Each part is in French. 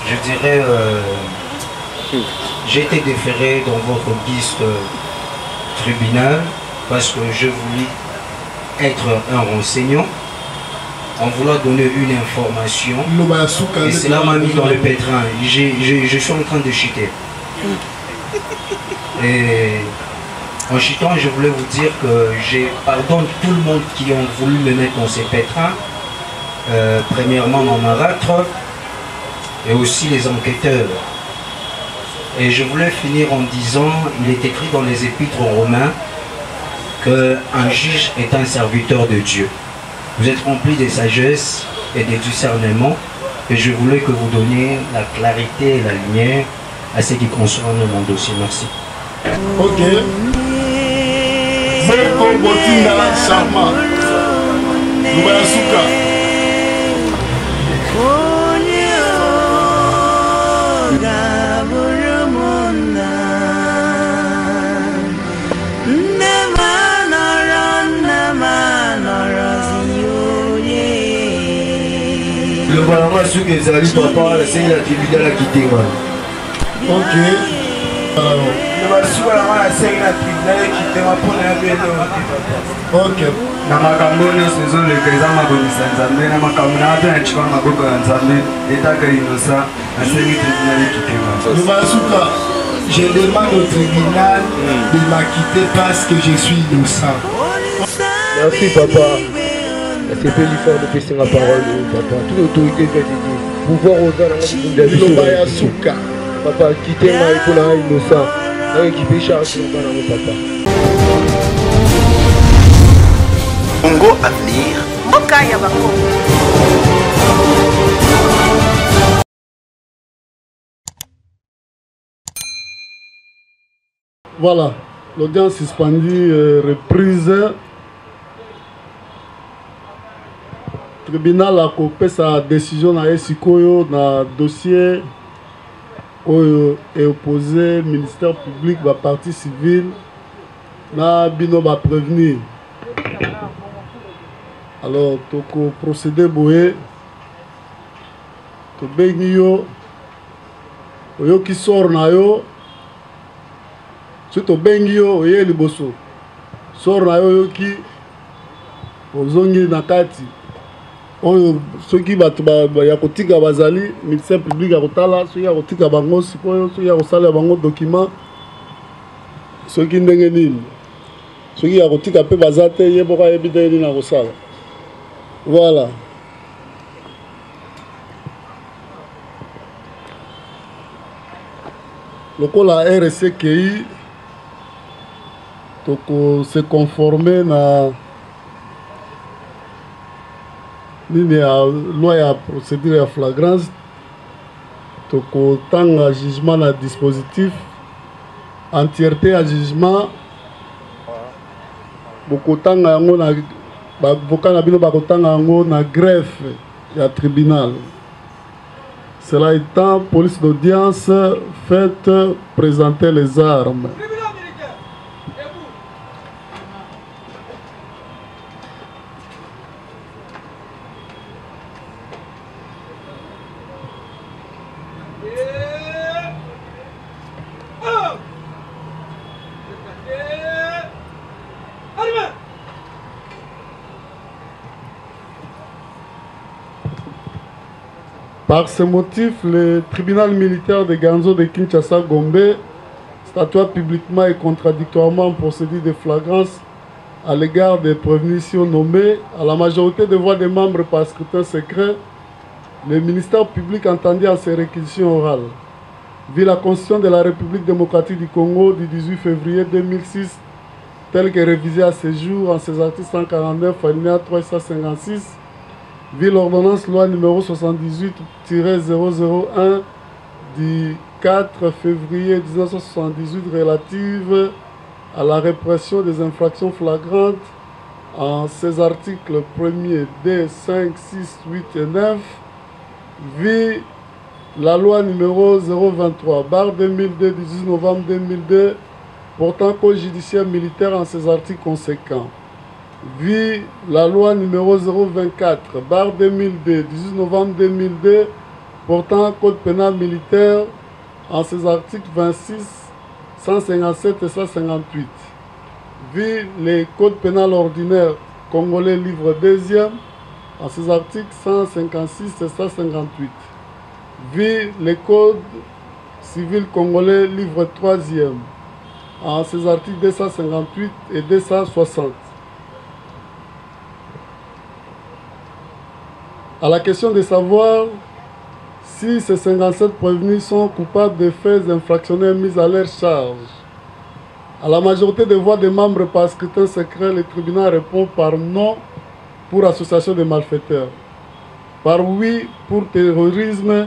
je dirais, j'ai été déféré dans votre piste tribunal parce que je voulais être un renseignant en voulant donner une information et cela m'a mis dans le pétrin. Je suis en train de chuter. Et en chutant, je voulais vous dire que j'ai pardonne tout le monde qui ont voulu me mettre dans ces pétrins. Premièrement mon marâtre et aussi les enquêteurs. Et je voulais finir en disant, il est écrit dans les épîtres romains qu'un juge est un serviteur de Dieu. Vous êtes rempli de sagesse et de discernement et je voulais que vous donniez la clarité et la lumière à ce qui concerne mon dossier. Merci. Ok. Boko Botinda Sama. Lubayasuka. Le balama sous que Zali papa, c'est la tribunal qui quitté moi. Ok. Le balama c'est la tribunal qui quitté moi pour la bien. Ok. Na makambo ne sezo le keza mabonisa nzambe na makambo na ata chikwa maboko ya nzambe etaka inosa asengi tribunal qui quitté moi. Lubayasuka, je demande au tribunal de m'acquitter parce que je suis innocent. Merci papa. C'est peu l'effort de passer ma parole, papa. Toute l'autorité que tu dis. Pouvoir aux gens, Lubayasuka. papa, quittez-moi, il faut la innocent. Qui peut charger mon papa. Congo Avenir. Mboka ya Bakongo. Voilà, l'audience suspendue reprise. Le tribunal a coupé sa décision dans le dossier est opposé au ministère public, la partie civile, na bino va prévenir. Alors, toko procédé boé, to bengi yo, oyo ki sort na yo, to bengi yo oye liboso, sort na yo ki ozongi na kati. Ceux qui yakotika bazali ministère public akotala ceux yakotika bango sikoyo ceux yakosala bango document ceux qui ndenge nini ceux qui yakotika pe bazate yeboka yebite nini akosala. Voilà. Lokola RCKI toko se conformer na nini ya loi ya procédure ya flagrance tokotanga jugement na dispositif entièreté ya jugement bokotanga yango na bavoka na bino bakotanga yango na greffe ya tribunal. Cela étant, police d'audience faites présenter les armes. Par ce motif, le tribunal militaire de Ganzo de Kinshasa Gombe statua publiquement et contradictoirement en procédure de flagrance à l'égard des prévenus nommés à la majorité des voix des membres par scrutin secret. Le ministère public entendit à ces réquisitions orales. Vu la Constitution de la République démocratique du Congo du 18 février 2006, telle que révisée à ce jour en ses articles 149, alinéa 356, vu l'ordonnance loi numéro 78-001 du 4 février 1978 relative à la répression des infractions flagrantes en ses articles 1er, D, 5, 6, 8 et 9, vu la loi numéro 023/2002 18 novembre 2002 portant code judiciaire militaire en ses articles conséquents. Vu la loi numéro 024/2002 18 novembre 2002 portant code pénal militaire en ses articles 26, 157 et 158. Vu les codes pénal ordinaire congolais livre 2e en ses articles 156 et 158. Vu les codes civil congolais livre 3e en ses articles 258 et 260. À la question de savoir si ces 57 prévenus sont coupables de faits infractionnels mis à leur charge, à la majorité des voix des membres par scrutin secret, le tribunal répond par non pour association de malfaiteurs, par oui pour terrorisme,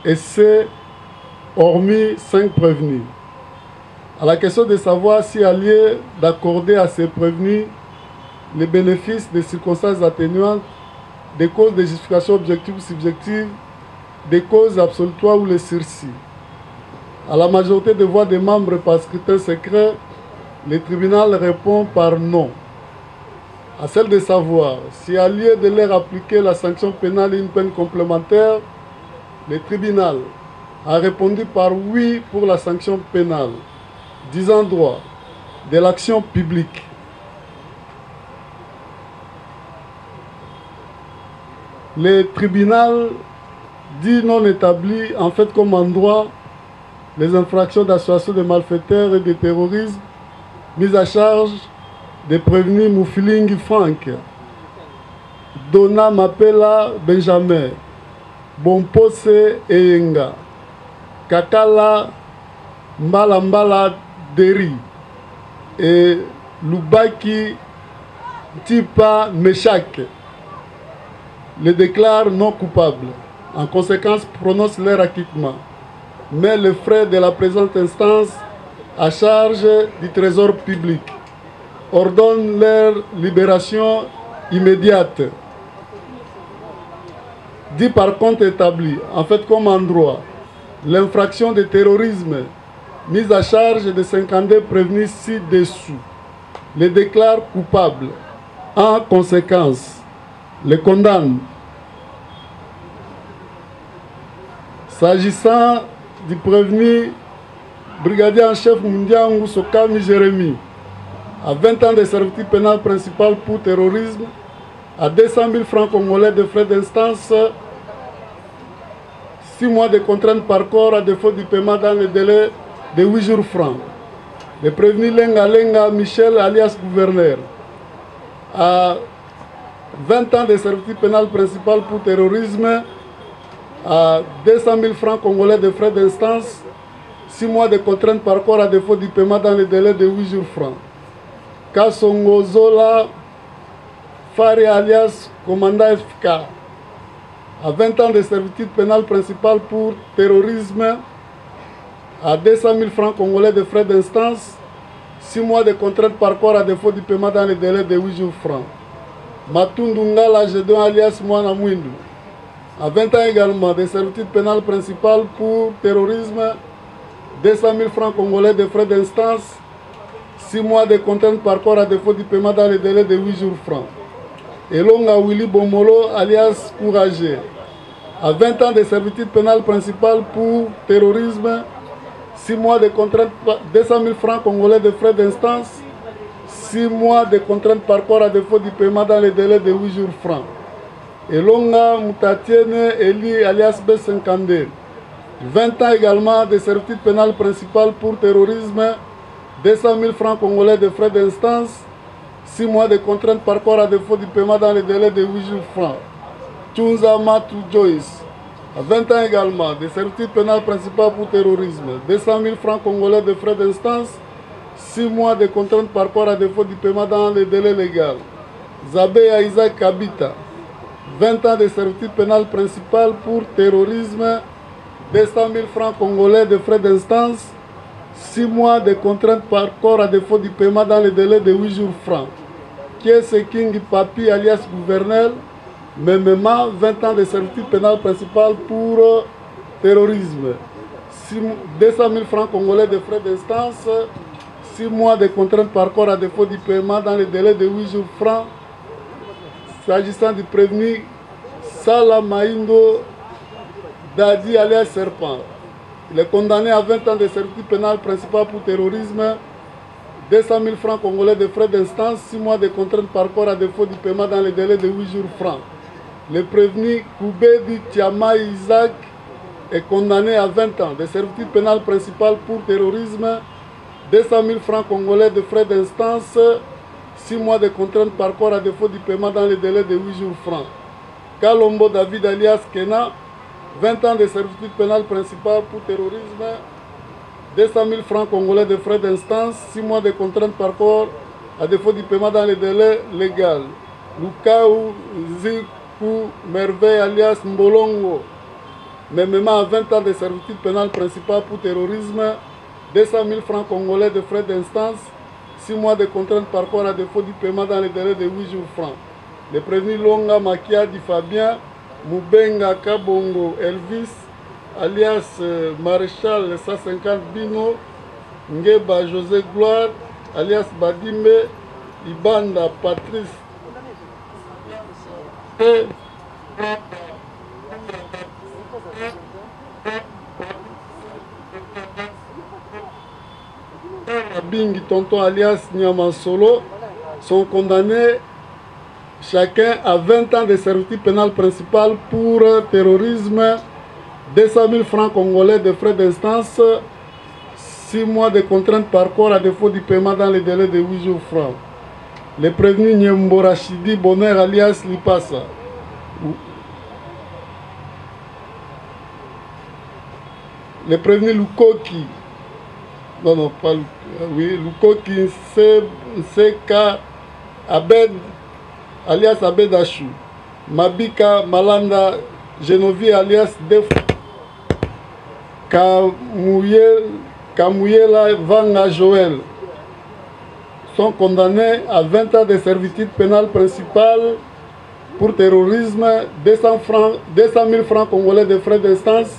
et c'est hormis 5 prévenus. À la question de savoir si à lieu d'accorder à ces prévenus les bénéfices des circonstances atténuantes, des causes de justification objective ou subjective, des causes absolutoires ou les sursis. À la majorité des voix des membres par scrutin secret, le tribunal répond par non. À celle de savoir si à lieu de leur appliquer la sanction pénale et une peine complémentaire, le tribunal a répondu par oui pour la sanction pénale, disant droit de l'action publique. Le tribunal dit non établi en fait comme en droit les infractions d'association de malfaiteurs et de terrorisme mises à charge des prévenus Moufilingi Frank, Dona Mapela Benjamin, Bompose Eyenga, Kakala Mbala Mbala Deri et Lubaki Tipa Meshak les déclarent non coupables. En conséquence, prononce leur acquittement, mais les frais de la présente instance à charge du trésor public, ordonne leur libération immédiate. Dit par contre établi, en fait comme en droit, l'infraction de terrorisme mise à charge de 52 prévenus ci-dessous, les déclare coupables. En conséquence, les condamne. S'agissant du prévenu brigadier en chef Mundiangu Sokami Jérémy, à 20 ans de servitude pénale principale pour terrorisme, à 200 000 francs congolais de frais d'instance, 6 mois de contrainte par corps à défaut du paiement dans le délai de 8 jours francs. Le prévenu Lenga Lenga Michel alias gouverneur, à 20 ans de servitude pénale principale pour terrorisme, à 200 000 francs congolais de frais d'instance, 6 mois de contrainte par corps à défaut du paiement dans le délai de 8 jours francs. Kassongo Zola Fari alias commandant FK, à 20 ans de servitude pénale principale pour terrorisme, à 200 000 francs congolais de frais d'instance, 6 mois de contrainte par corps à défaut du paiement dans le délai de 8 jours francs. Matundunga Lagedon alias Mwana Mwindu, à 20 ans également de servitude pénale principale pour terrorisme, 200 000 francs congolais de frais d'instance, 6 mois de contrainte par corps à défaut du paiement dans le délai de 8 jours francs. Elonga Willy Bomolo alias Courageux, à 20 ans de servitude pénale principale pour terrorisme, 6 mois de contrainte, 200 000 francs congolais de frais d'instance, 6 mois de contrainte par corps à défaut du paiement dans le délai de 8 jours francs. Elonga Moutatiene Eli alias B52, 20 ans également de servitude pénale principale pour terrorisme, 200 000 francs congolais de frais d'instance, 6 mois de contrainte par corps à défaut du paiement dans le délai de 8 jours francs. Tchunza Matou Joyce, à 20 ans également de servitude pénale principale pour terrorisme, 200 000 francs congolais de frais d'instance, 6 mois de contrainte par corps à défaut du paiement dans le délai légal. Zabé Isaac Kabita, 20 ans de servitude pénale principale pour terrorisme, 200 000 francs congolais de frais d'instance, 6 mois de contrainte par corps à défaut du paiement dans le délai de 8 jours francs. Kiese King Papi alias gouverneur, mêmement 20 ans de servitude pénale principale pour terrorisme, 200 000 francs congolais de frais d'instance, 6 mois de contrainte par corps à défaut du paiement dans le délai de 8 jours francs. S'agissant du prévenu Salah Maindo Dadi alias Serpent. Il est condamné à 20 ans de servitude pénale principale pour terrorisme, 200 000 francs congolais de frais d'instance, 6 mois de contrainte par corps à défaut du paiement dans les délais de 8 jours francs. Le prévenu Koubedi Tiama Isaac est condamné à 20 ans de servitude pénale principale pour terrorisme, 200 000 francs congolais de frais d'instance, 6 mois de contrainte par corps à défaut du paiement dans les délais de 8 jours francs. Kalombo David alias Kena, 20 ans de servitude pénale principale pour terrorisme, 200 000 francs congolais de frais d'instance, 6 mois de contrainte par corps à défaut du paiement dans les délais légaux. Lukaou Zikou Merveille alias Mbolongo, mêmement à 20 ans de servitude pénale principale pour terrorisme, 200 000 francs congolais de frais d'instance, 6 mois de contrainte par corps à défaut du paiement dans les délais de 8 jours francs. Le prévenu Longa Makiadi Fabien, Moubenga Kabongo Elvis, alias Maréchal 150 Bino, Ngeba José Gloire, alias Badimbe, Ibanda Patrice et Bingi Tonton alias Niamansolo sont condamnés chacun à 20 ans de servitude pénale principale pour terrorisme, 200 000 francs congolais de frais d'instance, 6 mois de contrainte par corps à défaut du paiement dans les délais de 8 jours francs. Le prévenu Nyembo Rachidi Bonheur alias Lipasa. Le prévenu Lukoki. Non, pas Lukoki CK Abed alias Abedachou, Mabika Malanda Genovi alias Def Kamouyela Vanga Joël sont condamnés à 20 ans de servitude pénale principale pour terrorisme, 200 000 francs congolais de frais d'instance,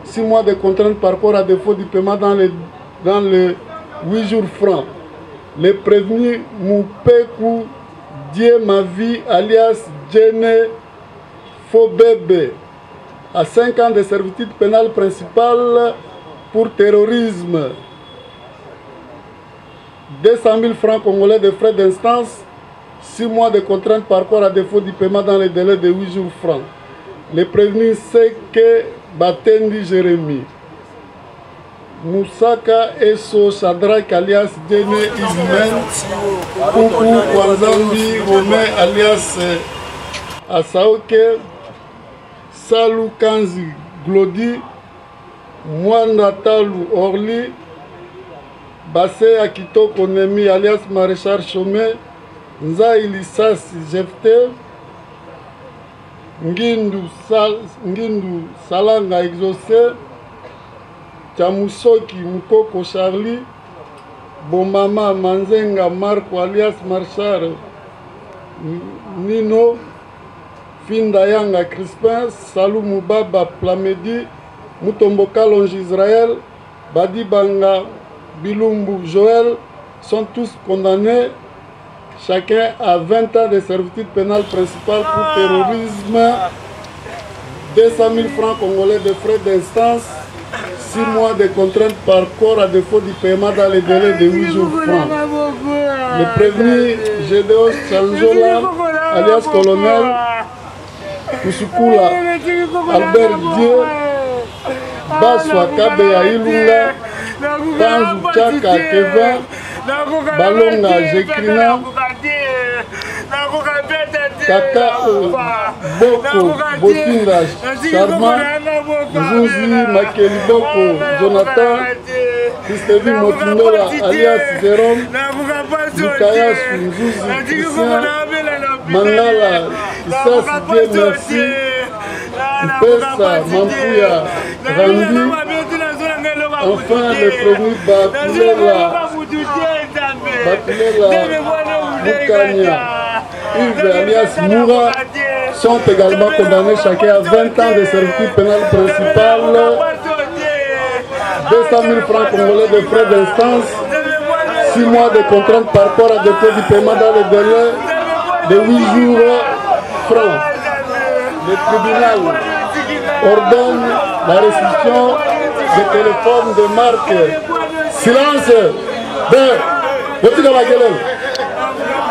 6 mois de contrainte par corps à défaut du paiement dans les 8 jours francs. Les prévenus Moupekou Dieu ma vie alias Djene Fobebe à 5 ans de servitude pénale principale pour terrorisme, 200 000 francs congolais de frais d'instance, 6 mois de contrainte par corps à défaut du paiement dans les délais de 8 jours francs. Les prévenus Seke Batendi Jérémy, Moussaka Eso Shadrach alias Djene Ismaël, Koukou Kwanzambi Romain alias Asaoke, Salou Kanzi Glody, Mwanda Talou Orly, Basse Akitoko Nemi alias Maréchal Chomé, Nza Ilisasi Jefte, Ngindu Salanga Exaucé, Chamusoki Mukoko Charlie, Bomama Manzenga Marco alias Marchar Nino, Findayanga Crispin, Salou Moubaba Plamedi, Mutombo Kalonji Israël, Badi Banga Bilumbu Joël sont tous condamnés chacun à 20 ans de servitude pénale principale pour terrorisme, 200 000 francs congolais de frais d'instance, 6 mois de contrainte par corps à défaut du paiement dans les délais de 8 jours francs. Le prévenu Gédéos Chanjola, alias Colonel, Kusukula, Albert Dieu, Baswa Kabeya Ilunga, Panzu Chaka Kevin, Balonga Jekrina, Kaka Boko Botinda Charma, Nzuzi Makeli Boko Jonathan, Christevi Motindola alias Jérôme, Lukayas Nzuzi Christian, Mangala Isas Dieu merci, Mpesa Mampouya Randi, enfin le prévenu Bakulela Mukanya, Yves alias Moura sont également condamnés chacun à 20 ans de servitude pénale principale, 200 000 francs congolais de frais d'instance, 6 mois de contrainte par corps à défaut du paiement dans les délais de 8 jours francs. Le tribunal ordonne la restitution des téléphones de marque. Silence.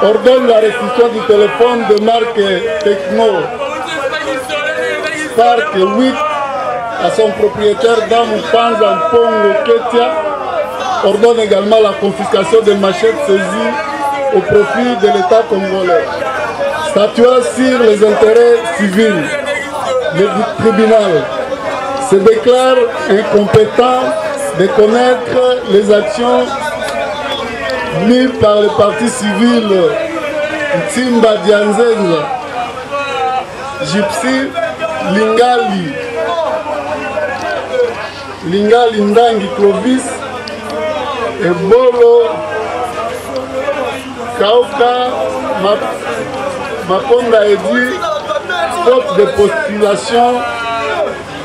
Ordonne la restitution du téléphone de marque Tecno Spark 8 à son propriétaire Dame Panza Mpongo Ketia. Ordonne également la confiscation des machettes saisies au profit de l'État congolais. Statuant sur les intérêts civils, le tribunal se déclare incompétent de connaître les actions mises par le parti civil Timba Dianzenza, Gypsy Lingali Ndangi Clovis et Bolo Kauka Makonda Edi, faute de postulation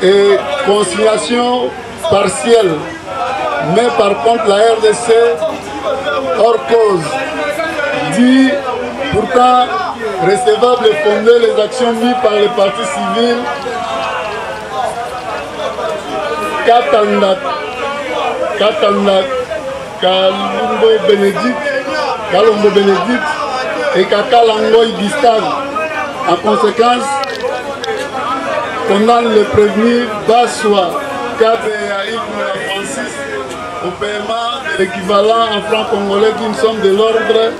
et conciliation partielle. Mais par contre la RDC, hors cause, dit pourtant recevable et fonder les actions mises par les partis civils Katanda Kalombo Bénédicte et Kakalangoy Gustave. En conséquence, condamne le prévenu Bassoua Kabeaïk Francis au paiement de l'équivalent en francs congolais d'une somme de l'ordre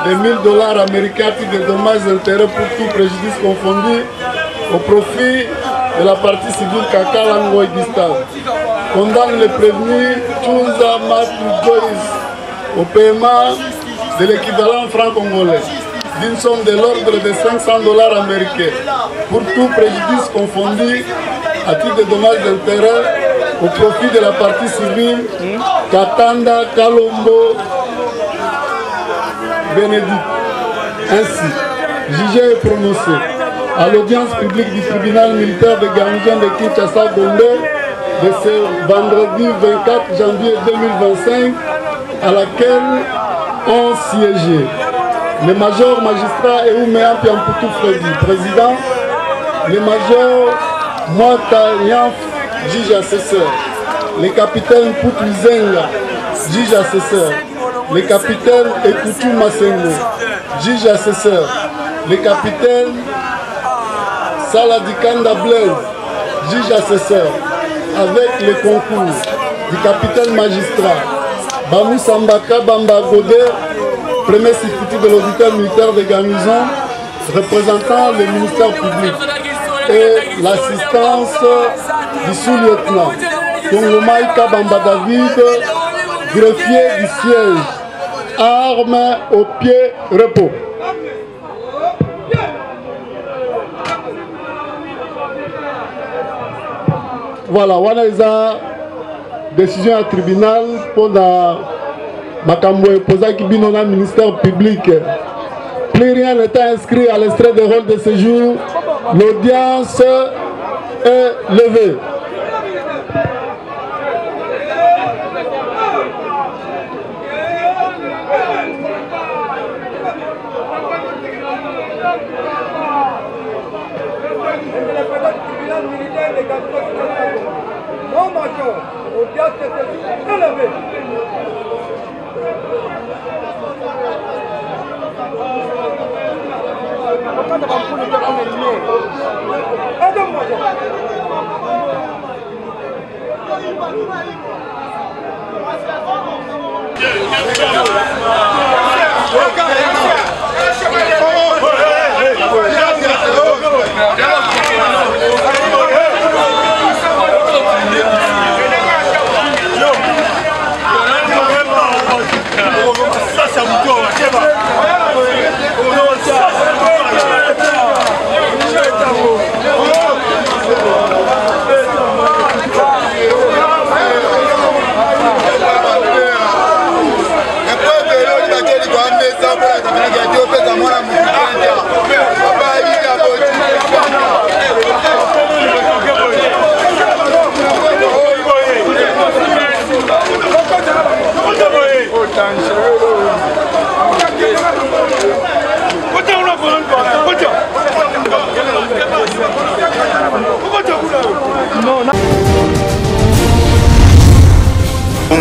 de $1000 américains de dommages et intérêts pour tout préjudice confondu au profit de la partie civile Kakalangoy Gustave. Condamne le prévenu Tchouza Matu Joyce au paiement de l'équivalent franc congolais d'une somme de l'ordre de $500 américains pour tout préjudice confondu à titre de dommages d'intérêt au profit de la partie civile Katanda Kalombo Bénédicte. Ainsi, jugé et prononcé à l'audience publique du tribunal militaire de garnison de Kinshasa Gombe de ce vendredi 24 janvier 2025 à laquelle ont siégé le major magistrat Eouméa Piampoutou Freddy, président, le major Mwata Yanf, juge assesseur, le capitaine Poutou Zenga, juge assesseur, le capitaine Ekoutou Masengo, juge assesseur, le capitaine Saladikanda Blaise, juge assesseur, avec le concours du capitaine magistrat Bamou Sambaka Bamba Godé, premier substitut de l'auditeur militaire de garnison, représentant le ministère public, et l'assistance du sous-lieutenant Tongomai Kabamba David, greffier du siège, armes au pied, repos. Voilà, on a décision à tribunal pour la Makambo et Posaki Binona ministère public. Plus rien n'était inscrit à l'extrait de rôle de séjour. L'audience est levée.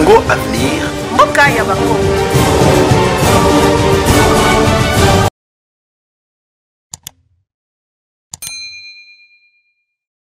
Congo Avenir. Mboka ya Bakongo.